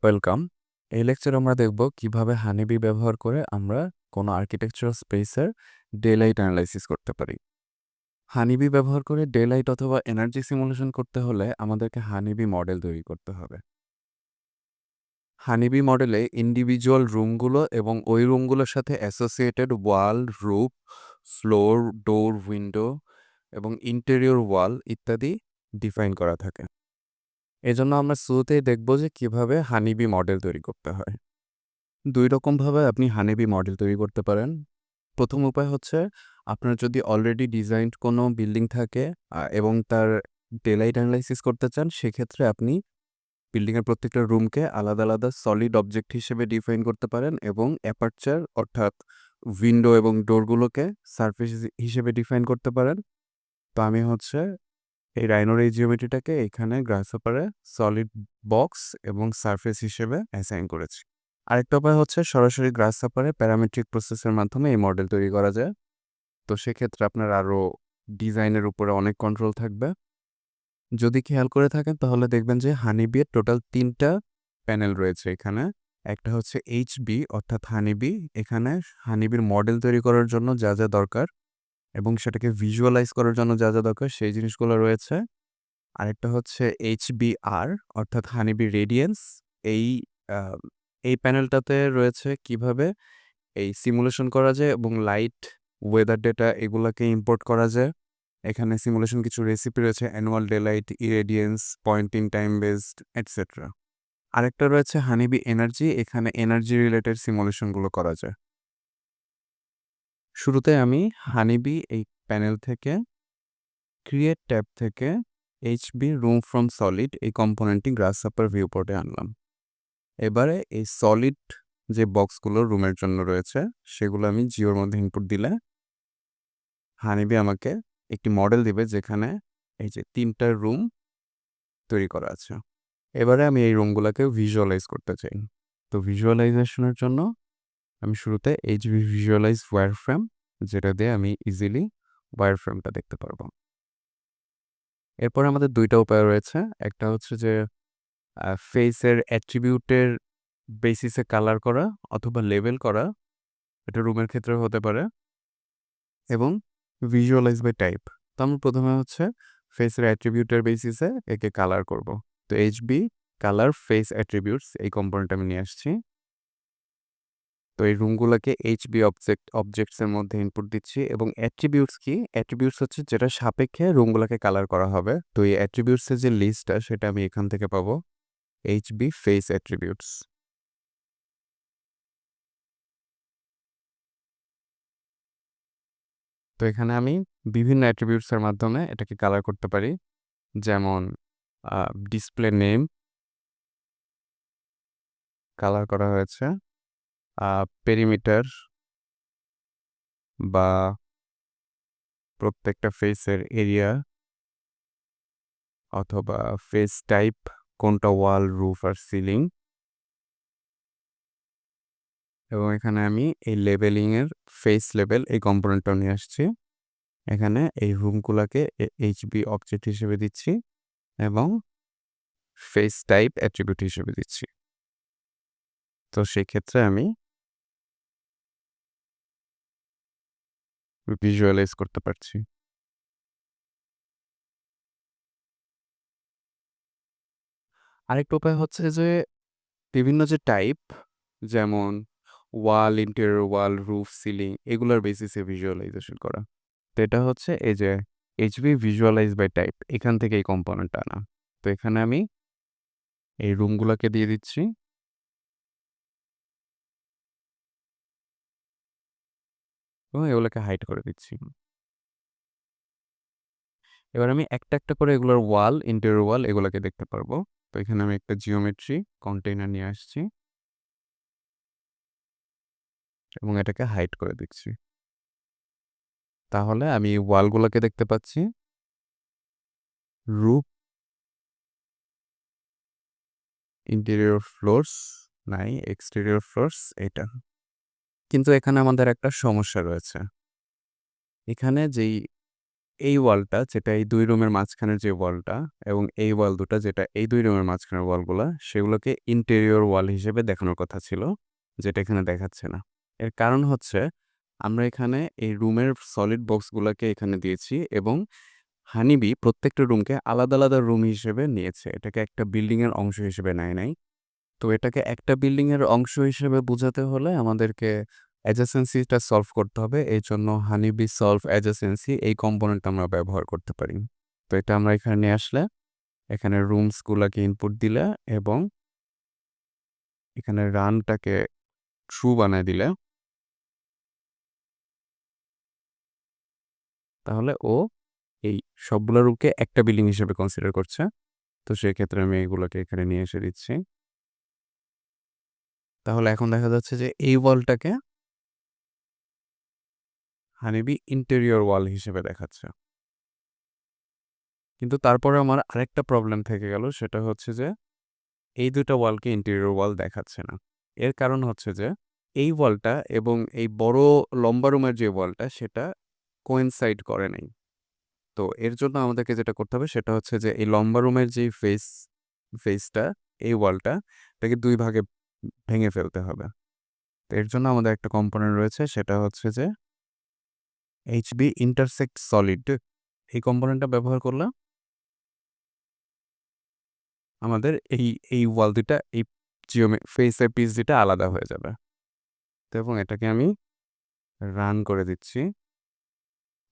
Welcome. এই লেকচারে আমরা দেখব কিভাবে হানিবি ব্যবহার করে আমরা কোনো আর্কিটেকচারাল স্পেসের ডে লাইট অ্যানালাইসিস করতে পারি। হানিবি ব্যবহার করে ডে লাইট অথবা এনার্জি সিমুলেশন করতে হলে আমাদেরকে হানিবি মডেল তৈরি করতে হবে। হানিবি মডেলে ইন্ডিভিজুয়াল রুমগুলো এবং ওই রুমগুলোর সাথে অ্যাসোসিয়েটেড ওয়াল, রুফ, ফ্লোর, ডোর, উইন্ডো এবং ইন্টেরিয়র ওয়াল ইত্যাদি ডিফাইন করা থাকে। এজন্য আমরা শুরুতেই দেখব যে কিভাবে হানিবি মডেল তৈরি করতে হয়। ২ রকমভাবে আপনি হানিবি মডেল তৈরি করতে পারেন। প্রথম উপায় হচ্ছে আপনার যদি অলরেডি ডিজাইনড কোনো বিল্ডিং থাকে এবং তার ডেলাইট অ্যানালাইসিস করতে চান, সেক্ষেত্রে আপনি বিল্ডিংয়ের প্রত্যেকটা রুমকে আলাদা, আলাদা সলিড অবজেক্ট হিসেবে ডিফাইন করতে পারেন এবং অ্যাপারচার অর্থাৎ উইন্ডো এবং ডোরগুলোকে সারফেস হিসেবে ডিফাইন করতে পারেন। তো আমি হচ্ছে এই রাইনোর এই জিওমেট্রিটাকে এখানে গ্রাসহপারে সলিড বক্স এবং সারফেস হিসেবে অ্যাসাইন করেছি। আরেকটা উপায় হচ্ছে সরাসরি গ্রাসহপারে প্যারামেট্রিক প্রসেসের মাধ্যমে এই মডেল তৈরি করা যায়। তো সেক্ষেত্রে আপনার আরও ডিজাইনের উপরে অনেক কন্ট্রোল থাকবে। যদি খেয়াল করে থাকেন তাহলে দেখবেন যে হানিবির টোটাল ৩টা প্যানেল রয়েছে এখানে। একটা হচ্ছে এইচবি অর্থাৎ হানিবি। এখানে হানিবির মডেল তৈরি করার জন্য যা, যা দরকার এবং সেটাকে ভিজুয়ালাইজ করার জন্য যা, যা দরকার সেই জিনিসগুলো রয়েছে। আরেকটা হচ্ছে এইচবিআর অর্থাৎ হানিবি রেডিয়েন্স। এই আ এই প্যানেলটাতে রয়েছে কিভাবে এই সিমুলেশন করা যায় এবং লাইট, ওয়েদার ডেটা এগুলাকে ইম্পোর্ট করা যায়। এখানে সিমুলেশন কিছু রেসিপি রয়েছে annual daylight, irradiance, pointing time based etcetera. আরেকটা রয়েছে হানিবি এনার্জি। এখানে এনার্জি রিলেটেড সিমুলেশনগুলো করা যায়। শুরুতে আমি হানিবি এই প্যানেল থেকে ক্রিয়েট ট্যাব থেকে এইচবি রুম ফ্রম সলিড এই কম্পোনেন্টটি গ্রাসহপার ভিউপোর্টে আনলাম। এবারে এই সলিড যে বক্সগুলো রুমের জন্য রয়েছে সেগুলো আমি জিওর মধ্যে ইনপুট দিলে হানিবি আমাকে একটি মডেল দিবে যেখানে এই যে ৩টা রুম তৈরি করা আছে। এবারে আমি এই রুমগুলোকে ভিজুয়ালাইজ করতে চাই। তো ভিজুয়ালাইজেশনের জন্য আমি শুরুতে এইচবি ভিজুয়ালাইজ ওয়্যারফ্রেম যেটা দিয়ে আমি ইজিলি ওয়্যারফ্রেমটা দেখতে পারবো। এরপর আমাদের ২টা উপায় রয়েছে। একটা হচ্ছে যে ফেসের অ্যাট্রিবিউটের বেসিসে কালার করা অথবা লেবেল করা। এটা রুমের ক্ষেত্রে হতে পারে এবং ভিজুয়ালাইজ বাই টাইপ। তো আমরা প্রথমে হচ্ছে ফেসের অ্যাট্রিবিউটের বেসিসে একে কালার করব। তো এইচবি কালার ফেস অ্যাট্রিবিউটস এই কম্পোনেন্ট আমি নিয়ে আসছি। তো এই রুমগুলোকে এইচবি অবজেক্টসের মধ্যে ইনপুট দিচ্ছি এবং অ্যাট্রিবিউটস কি? অ্যাট্রিবিউটস হচ্ছে যেটা সাপেক্ষে রুমগুলোকে কালার করা হবে। তো এই অ্যাট্রিবিউটসের যে লিস্টটা সেটা আমি এখান থেকে পাবো। HB face attributes. তো এখানে আমি বিভিন্ন অ্যাট্রিবিউটসের মাধ্যমে এটাকে কালার করতে পারি। যেমন ডিসপ্লে নেম কালার করা হয়েছে। পেরিমিটার বা প্রত্যেকটা ফেসের এরিয়া অথবা ফেস টাইপ কোনটা ওয়াল, রুফ আর সিলিং। এবং এখানে আমি এই লেবেলিংয়ের ফেস লেবেল এই কম্পোনেন্টটাও নিয়ে আসছি। এখানে এই রুমগুলাকে এইচবি অবজেক্ট হিসেবে দিচ্ছি এবং ফেস টাইপ অ্যাট্রিবিউট হিসেবে দিচ্ছি। তো সেক্ষেত্রে আমি ভিজুয়ালাইজ করতে পারছি। আরেকটা উপায় হচ্ছে যে বিভিন্ন যে টাইপ যেমন ওয়াল, ইন্টেরিয়র ওয়াল, রুফ, সিলিং এগুলোর বেসিসে ভিজুয়ালাইজেশন করা। তো এটা হচ্ছে এই যে এইচবি ভিজুয়ালাইজ বাই টাইপ এখান থেকে এই কম্পোনেন্টটা আনা। তো এখানে আমি এই রুমগুলোকে দিয়ে দিচ্ছি এবং এগুলোকে হাইড করে দিচ্ছি। এবার আমি একটা, একটা করে এগুলোর ওয়াল, ইন্টেরিয়র ওয়াল এগুলোকে দেখতে পারবো। তো এখানে আমি একটা জিওমেট্রি কন্টেইনার নিয়ে আসছি এবং এটাকে হাইড করে দিচ্ছি। তাহলে আমি ওয়ালগুলোকে দেখতে পাচ্ছি। রুফ, ইন্টেরিয়র ফ্লোরস নাই, এক্সটেরিয়র ফ্লোরস এটা। কিন্তু এখানে আমাদের একটা সমস্যা রয়েছে। এখানে যেই এই ওয়ালটা যেটা এই ২ রুমের মাঝখানের যে ওয়ালটা এবং এই ওয়াল দুটা যেটা এই ২ রুমের মাঝখানের ওয়ালগুলা, সেগুলোকে ইন্টেরিয়র ওয়াল হিসেবে দেখানোর কথা ছিল, যেটা এখানে দেখাচ্ছে না। এর কারণ হচ্ছে আমরা এখানে এই রুমের সলিড বক্সগুলাকে এখানে দিয়েছি এবং হানিবি প্রত্যেকটা রুমকে আলাদা, আলাদা রুম হিসেবে নিয়েছে। এটাকে একটা বিল্ডিংয়ের অংশ হিসেবে নেয় নাই। তো এটাকে একটা বিল্ডিংয়ের অংশ হিসেবে বোঝাতে হলে আমাদেরকে অ্যাডজেসেন্সিটা সলভ করতে হবে। এজন্য হানিবি সলভ অ্যাডজেসেন্সি এই কম্পোনেন্ট আমরা ব্যবহার করতে পারি। তো এটা আমরা এখানে নিয়ে আসলে, এখানে রুমসগুলাকে ইনপুট দিলে এবং এখানে রানটাকে ট্রু বানায় দিলে তাহলে ও এই সবগুলা রুমকে একটা বিল্ডিং হিসেবে কনসিডার করছে। তো সেক্ষেত্রে আমি এগুলোকে এখানে নিয়ে এসে দিচ্ছি। তাহলে এখন দেখা যাচ্ছে যে এই ওয়ালটাকে হানিবি ইন্টেরিয়র ওয়াল হিসেবে দেখাচ্ছে। কিন্তু তারপরে আমার আরেকটা প্রবলেম থেকে গেল, সেটা হচ্ছে যে এই ২ টা ওয়ালকে ইন্টেরিয়র ওয়াল দেখাচ্ছে না। এর কারণ হচ্ছে যে এই ওয়ালটা এবং এই বড় লম্বা রুমের যে ওয়ালটা সেটা কোইনসাইড করে নাই। তো এর জন্য আমাদেরকে যেটা করতে হবে সেটা হচ্ছে যে এই লম্বা রুমের যেই ফেসটা, এই ওয়ালটা, এটাকে ২ ভাগে ভেঙে ফেলতে হবে। তো এর জন্য আমাদের একটা কম্পোনেন্ট রয়েছে, সেটা হচ্ছে যে HB ইন্টারসেক্ট সলিড। এই কম্পোনেন্টটা ব্যবহার করলে আমাদের এই ওয়াল ২ টা এই ফেসের পিস ২ টা আলাদা হয়ে যাবে। তো এবং এটাকে আমি রান করে দিচ্ছি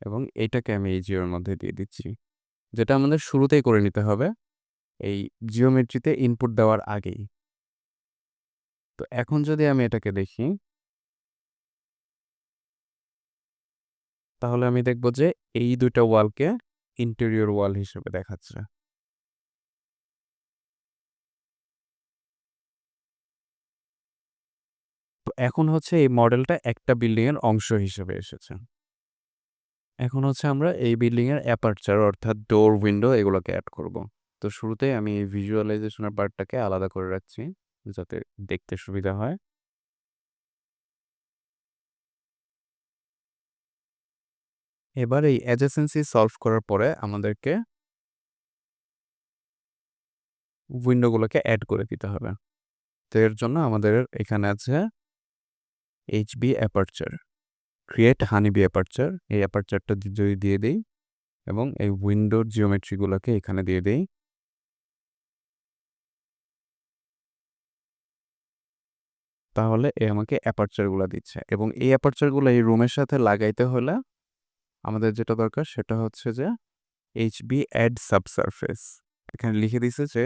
এবং এইটাকে আমি এই জিওর মধ্যে দিয়ে দিচ্ছি। যেটা আমাদের শুরুতেই করে নিতে হবে এই জিওমেট্রিতে ইনপুট দেওয়ার আগেই। তো এখন যদি আমি এটাকে দেখি, তাহলে আমি দেখব যে এই ২ টা ওয়ালকে ইন্টেরিয়র ওয়াল হিসেবে দেখাচ্ছে। তো এখন হচ্ছে এই মডেলটা একটা বিল্ডিং এর অংশ হিসেবে এসেছে। এখন হচ্ছে আমরা এই বিল্ডিং এর অ্যাপারচার অর্থাৎ ডোর, উইন্ডো এগুলোকে এড করব। তো শুরুতেই আমি এই ভিজুয়ালাইজেশনের পার্টটাকে আলাদা করে রাখছি যাতে দেখতে সুবিধা হয়। এবার এই অ্যাডজেসেন্সি সলভ করার পরে আমাদেরকে উইন্ডোগুলোকে এড করে দিতে হবে। তো এর জন্য আমাদের এখানে আছে HB aperture, create honeybee aperture. এই অ্যাপারচারটা যদি দিয়ে দেই এবং এই উইন্ডোর জিওমেট্রিগুলোকে এখানে দিয়ে দেই, তাহলে এ আমাকে অ্যাপারচারগুলো দিচ্ছে এবং এই অ্যাপারচারগুলো এই রুমের সাথে লাগাইতে হলে আমাদের যেটা দরকার সেটা হচ্ছে যে HB অ্যাড সাবসারফেস। এখানে লিখে দিছে যে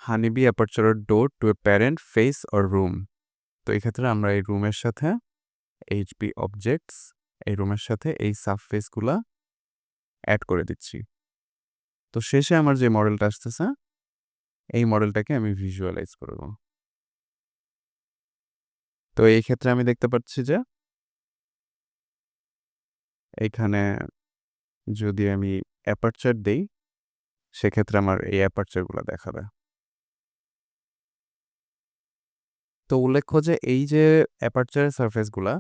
হানিবি অ্যাপারচারের door to a parent face or room. তো এই ক্ষেত্রে আমরা এই রুমের সাথে HB অবজেক্টস, এই রুমের সাথে এই সাবফেসগুলা অ্যাড করে দিচ্ছি। তো শেষে আমার যে মডেলটা আসতেছে এই মডেলটাকে আমি ভিজুয়ালাইজ করব। তো এই ক্ষেত্রে আমি দেখতে পাচ্ছি যে এইখানে যদি আমি অ্যাপারচার দেই, সেক্ষেত্রে আমার এই অ্যাপারচারগুলা দেখাবে। তো উল্লেখ্য যে এই যে অ্যাপারচারের সারফেসগুলা,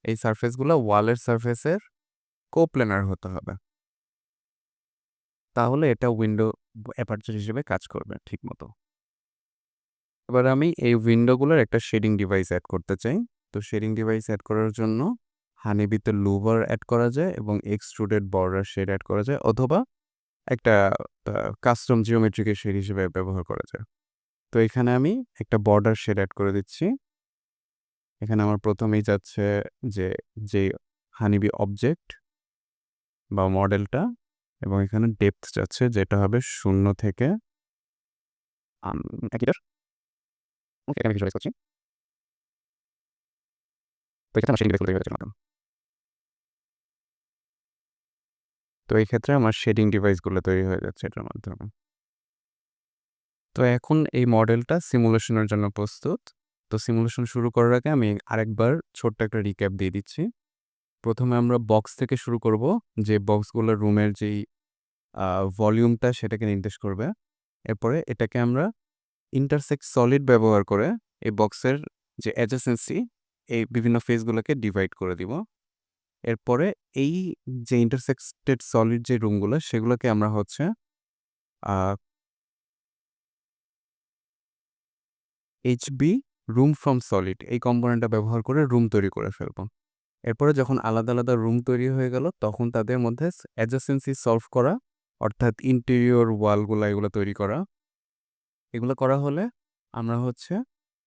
এই সারফেসগুলা ওয়ালের সারফেসের কোপ্ল্যানার হতে হবে। তাহলে এটা উইন্ডো অ্যাপারচার হিসেবে কাজ করবে ঠিকমতো। এবার আমি এই উইন্ডোগুলোর একটা শেডিং ডিভাইস এড করতে চাই। তো শেডিং ডিভাইস এড করার জন্য হানিবিতে লুভার এড করা যায় এবং এক্সট্রুডেড বর্ডার শেড এড করা যায়, অথবা একটা কাস্টম জিওমেট্রিকের শেড হিসেবে ব্যবহার করা যায়। তো এখানে আমি একটা বর্ডার শেড এড করে দিচ্ছি। এখানে আমার প্রথমেই যাচ্ছে যে যে হানিবি অবজেক্ট বা মডেলটা এবং এখানে ডেপথ যাচ্ছে যেটা হবে ০ থেকে ১ মিটার। ওকে, এখানে ভিজুয়ালাইজ করছি। তো এক্ষেত্রে আমার শেডিং ডিভাইস তৈরি হয়ে গেছে। তো এই ক্ষেত্রে আমার শেডিং ডিভাইসগুলো তৈরি হয়ে যাচ্ছে এটার মাধ্যমে। তো এখন এই মডেলটা সিমুলেশনের জন্য প্রস্তুত। তো সিমুলেশন শুরু করার আগে আমি আরেকবার ছোট্ট একটা রিক্যাপ দিয়ে দিচ্ছি। প্রথমে আমরা বক্স থেকে শুরু করব, যে বক্সগুলো রুমের যেই ভলিউমটা সেটাকে নির্দেশ করবে। এরপরে এটাকে আমরা ইন্টারসেক্ট সলিড ব্যবহার করে এই বক্সের যে অ্যাডজেসেন্সি, এই বিভিন্ন ফেসগুলোকে ডিভাইড করে দিব এরপরে এই যে ইন্টারসেক্টেড সলিড যে রুমগুলো সেগুলোকে আমরা হচ্ছে এইচবি রুম ফ্রম সলিড এই কম্পোনেন্টটা ব্যবহার করে রুম তৈরি করে ফেলবো। এরপরে যখন আলাদা আলাদা রুম তৈরি হয়ে গেল তখন তাদের মধ্যে অ্যাডজাসেন্সি সলভ করা, অর্থাৎ ইন্টেরিয়র ওয়ালগুলো এগুলো তৈরি করা। এগুলো করা হলে আমরা হচ্ছে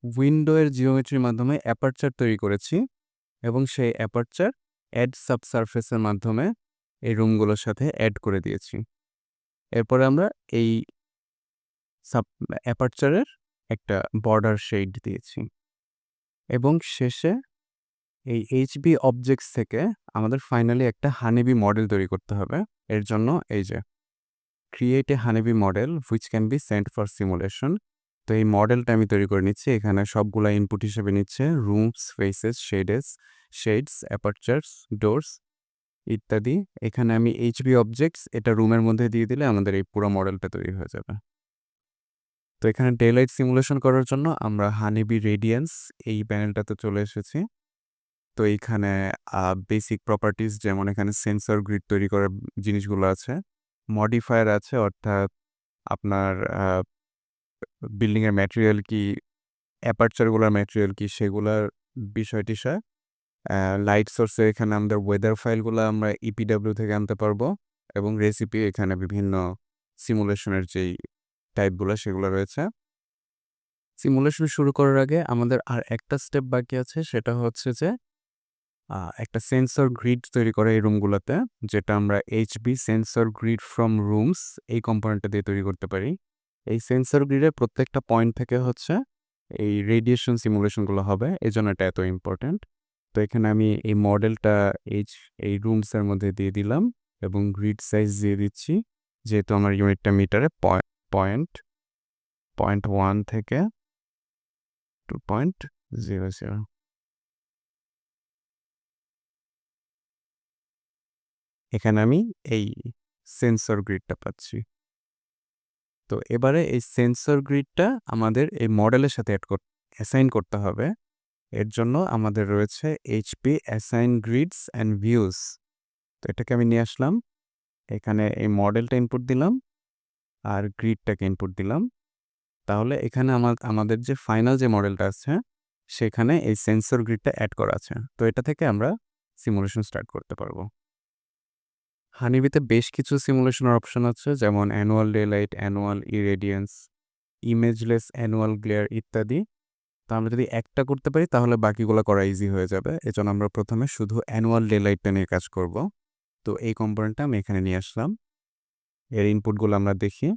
উইন্ডোয়ের জিওমেট্রির মাধ্যমে অ্যাপারচার তৈরি করেছি এবং সেই অ্যাপারচার অ্যাড সাবসারফেসের মাধ্যমে এই রুমগুলোর সাথে অ্যাড করে দিয়েছি। এরপরে আমরা এই সাব অ্যাপারচারের একটা বর্ডার শেড দিয়েছি এবং শেষে এই এইচবি অবজেক্টস থেকে আমাদের ফাইনালি একটা হানিবি মডেল তৈরি করতে হবে। এর জন্য এই যে create a honeybee model which can be sent for simulation. তো এই মডেলটা আমি তৈরি করে নিচ্ছি। এখানে সবগুলা ইনপুট হিসেবে নিচ্ছে রুমস, ফেসেস, শেডস, অ্যাপারচার্স, ডোরস ইত্যাদি। এখানে আমি এইচবি অবজেক্টস এটা রুমের মধ্যে দিয়ে দিলে আমাদের এই পুরো মডেলটা তৈরি হয়ে যাবে। তো এখানে ডে লাইট সিমুলেশন করার জন্য আমরা হানিবি রেডিয়েন্স এই প্যানেলটাতে চলে এসেছি। তো এইখানে বেসিক প্রপার্টিজ যেমন এখানে সেন্সর গ্রিড তৈরি করার জিনিসগুলো আছে, মডিফায়ার আছে অর্থাৎ আপনার বিল্ডিংয়ের ম্যাটেরিয়াল কি, অ্যাপারচারগুলোর ম্যাটেরিয়াল কি সেগুলার বিষয়-টিষয়। লাইট সোর্সে এখানে আমাদের ওয়েদার ফাইলগুলো আমরা ইপিডব্লিউ থেকে আনতে পারবো এবং রেসিপি এখানে বিভিন্ন সিমুলেশনের যেই টাইপগুলো সেগুলো রয়েছে। সিমুলেশন শুরু করার আগে আমাদের আর একটা স্টেপ বাকি আছে, সেটা হচ্ছে যে একটা সেন্সর গ্রিড তৈরি করে এই রুমগুলোতে, যেটা আমরা HB sensor grid from rooms এই কম্পোনেন্টটা দিয়ে তৈরি করতে পারি। এই সেন্সর গ্রিডের প্রত্যেকটা পয়েন্ট থেকে হচ্ছে এই রেডিয়েশন সিমুলেশনগুলো হবে, এই জন্য এটা এত ইম্পর্ট্যান্ট। তো এখানে আমি এই মডেলটা এই রুমসের মধ্যে দিয়ে দিলাম এবং গ্রিড সাইজ দিয়ে দিচ্ছি, যেহেতু আমার ইউনিটটা মিটারে পয়েন্ট 1 থেকে 2.00। এখানে আমি এই সেন্সর গ্রিডটা পাচ্ছি। তো এবারে এই সেন্সর গ্রিডটা আমাদের এই মডেলের সাথে অ্যাসাইন করতে হবে। এর জন্য আমাদের রয়েছে HP assign greets and views. তো এটাকে আমি নিয়ে আসলাম, এখানে এই মডেলটা ইনপুট দিলাম আর গ্রিডটাকে ইনপুট দিলাম। তাহলে এখানে আমাদের যে ফাইনাল যে মডেলটা আছে সেখানে এই সেন্সর গ্রিডটা অ্যাড করা আছে। তো এটা থেকে আমরা সিমুলেশন স্টার্ট করতে পারবো। হানিবিতে বেশ কিছু সিমুলেশনের অপশন আছে, যেমন annual daylight, annual irradiance, imageless annual glare ইত্যাদি। তো আমরা যদি একটা করতে পারি তাহলে বাকিগুলো করা ইজি হয়ে যাবে। এজন্য আমরা প্রথমে শুধু অ্যানুয়াল ডে লাইটটা নিয়ে কাজ করব। তো এই কম্পোনেন্টটা আমি এখানে নিয়ে আসলাম। এর ইনপুটগুলো আমরা দেখি।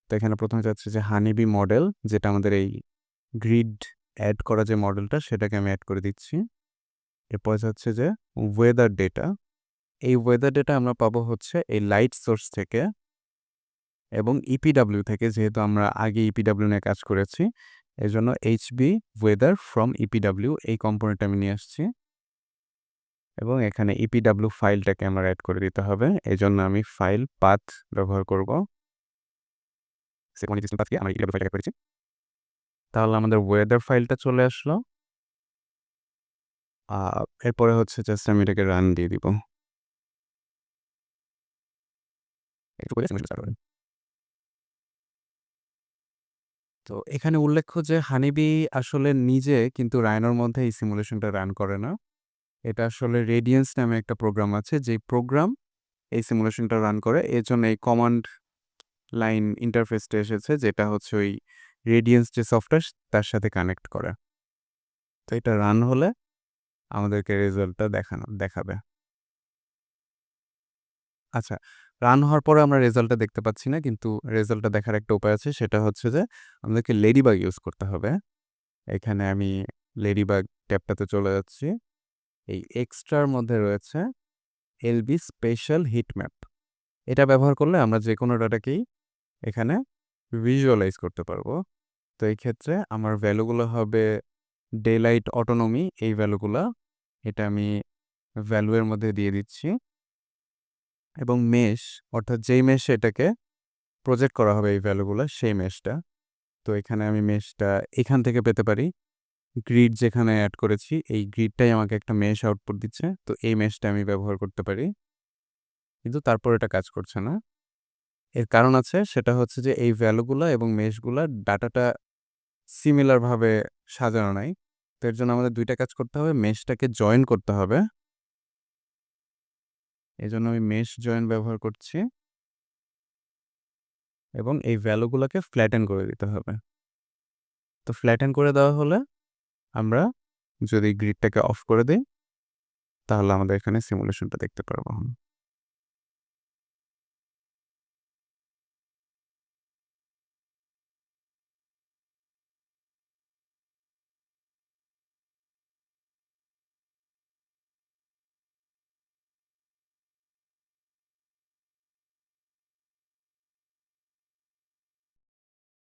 তো এখানে প্রথমে যাচ্ছে যে হানিবি মডেল, যেটা আমাদের এই গ্রিড অ্যাড করা যে মডেলটা সেটাকে আমি অ্যাড করে দিচ্ছি। এরপর যাচ্ছে যে ওয়েদার ডেটা। এই ওয়েদার ডেটা আমরা পাবো হচ্ছে এই লাইট সোর্স থেকে এবং ইপিডব্লিউ থেকে, যেহেতু আমরা আগে ইপিডব্লিউ নিয়ে কাজ করেছি এজন্য এইচবি ওয়েদার ফ্রম ইপিডব্লিউ এই কম্পোনেন্ট আমি নিয়ে আসছি এবং এখানে ইপিডব্লিউ ফাইলটাকে আমার অ্যাড করে দিতে হবে। এজন্য আমি ফাইল পাথ ব্যবহার করব। পাথকে আমরা ইপিডব্লিউ ফাইলটা করেছি। তাহলে আমাদের ওয়েদার ফাইলটা চলে আসলো। এরপরে হচ্ছে জাস্ট আমি এটাকে রান দিয়ে দিব। একটু করে সিমুলেশন স্টার্ট করেন। তো এখানে উল্লেখ্য যে হানিবি আসলে নিজে কিন্তু রাইনোর মধ্যে এই সিমুলেশনটা রান করে না। এটা আসলে রেডিয়েন্স নামে একটা প্রোগ্রাম আছে, যেই প্রোগ্রাম এই সিমুলেশনটা রান করে। এর জন্য এই কমান্ড লাইন ইন্টারফেসটা এসেছে, যেটা হচ্ছে ওই রেডিয়েন্স যে সফটওয়্যার তার সাথে কানেক্ট করে। তো এটা রান হলে আমাদেরকে রেজাল্টটা দেখাবে। আচ্ছা, রান হওয়ার পরে আমরা রেজাল্টটা দেখতে পাচ্ছি না, কিন্তু রেজাল্টটা দেখার একটা উপায় আছে, সেটা হচ্ছে যে আমাদেরকে লেডিবাগ ইউজ করতে হবে। এখানে আমি লেডিবাগ ট্যাবটাতে চলে যাচ্ছি। এই এক্সট্রার মধ্যে রয়েছে এলবি স্পেশাল হিট ম্যাপ। এটা ব্যবহার করলে আমরা যে কোনো ডাটাকেই এখানে ভিজুয়ালাইজ করতে পারবো। তো এই ক্ষেত্রে আমার ভ্যালুগুলো হবে ডে লাইট অটোনমি, এই ভ্যালুগুলা এটা আমি ভ্যালুয়ের মধ্যে দিয়ে দিচ্ছি এবং মেশ, অর্থাৎ যেই মেশে এটাকে প্রজেক্ট করা হবে এই ভ্যালুগুলো সেই মেশটা। তো এখানে আমি মেশটা এখান থেকে পেতে পারি, গ্রিড যেখানে অ্যাড করেছি এই গ্রিডটাই আমাকে একটা মেশ আউটপুট দিচ্ছে। তো এই মেশটা আমি ব্যবহার করতে পারি। কিন্তু তারপর এটা কাজ করছে না। এর কারণ আছে, সেটা হচ্ছে যে এই ভ্যালুগুলা এবং মেশগুলার ডাটাটা সিমিলার ভাবে সাজানো নাই। তো এর জন্য আমাদের ২ টা কাজ করতে হবে। মেশটাকে জয়েন করতে হবে। এজন্য আমি মেশ জয়েন ব্যবহার করছি এবং এই ভ্যালুগুলাকে ফ্ল্যাটেন করে দিতে হবে। তো ফ্ল্যাটেন করে দেওয়া হলে আমরা যদি গ্রিডটাকে অফ করে দেই, তাহলে আমাদের এখানে সিমুলেশনটা দেখতে পারবো।